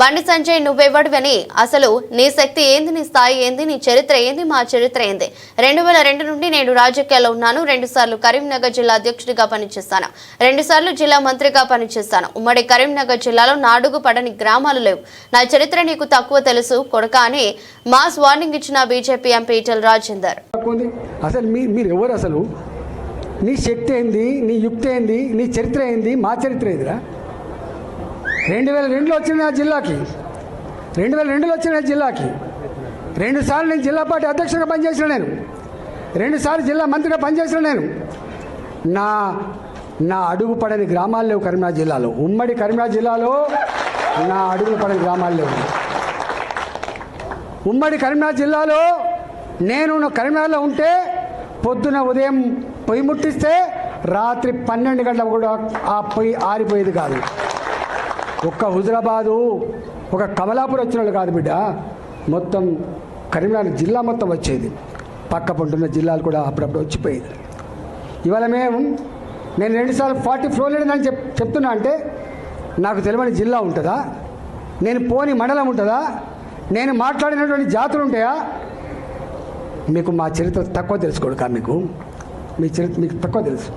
బండి సంజయ్ నువ్వెవడివని, అసలు నీ శక్తి ఏంది, నీ స్థాయి ఏంది, నీ చరిత్ర ఏంది, మా చరిత్ర ఏంది? 2002 నుండి నేను రాజకీయాల్లో ఉన్నాను. 2 సార్లు కరీంనగర్ జిల్లా అధ్యక్షుడిగా పనిచేస్తాను. 2 సార్లు జిల్లా మంత్రిగా పనిచేస్తాను. ఉమ్మడి కరీంనగర్ జిల్లాలో నాడుగు పడని గ్రామాలు లేవు. నా చరిత్ర నీకు తక్కువ తెలుసు కొడక అని మాస్ వార్నింగ్ ఇచ్చిన బీజేపీ ఎంపీ ఈటెల రాజేందర్. అసలు మీరు ఎవరు? అసలు నీ శక్తి ఏంది, నీ యుక్తి ఏంది, నీ చరిత్ర ఏంది, మా చరిత్ర ఏందిరా? 2002లో వచ్చిన నా జిల్లాకి 2002లో వచ్చిన నా జిల్లాకి 2 సార్లు నేను జిల్లా పార్టీ అధ్యక్షుడిగా పనిచేసిన, నేను 2 సార్లు జిల్లా మంత్రిగా పనిచేసిన, నేను నా అడుగు పడని గ్రామాలు లేవు కరీంనగర్ జిల్లాలో. ఉమ్మడి కరీంనగర్ జిల్లాలో నా అడుగులు పడని గ్రామాలు లేవు. ఉమ్మడి కరీంనగర్ జిల్లాలో నేను కరీంనగర్లో ఉంటే పొద్దున ఉదయం పొయ్యి ముట్టిస్తే రాత్రి 12 గంటలకు కూడా ఆ పొయ్యి ఆరిపోయేది కాదు. ఒక్క హుజరాబాదు, ఒక కమలాపూర్ వచ్చిన వాళ్ళు కాదు బిడ్డ, మొత్తం కరీంనగర్ జిల్లా మొత్తం వచ్చేది. పక్క పంటున్న జిల్లాలు కూడా అప్పుడప్పుడు వచ్చిపోయేది. ఇవాళ నేను 2 సార్లు 40 ఫ్లోర్ లేదని చెప్తున్నా అంటే నాకు తెలియని జిల్లా ఉంటుందా? నేను పోని మండలం ఉంటుందా? నేను మాట్లాడినటువంటి జాతులు ఉంటాయా? మీకు మా చరిత్ర తక్కువ తెలుసుకోడు కా, మీ చరిత్ర మీకు తక్కువ తెలుసు.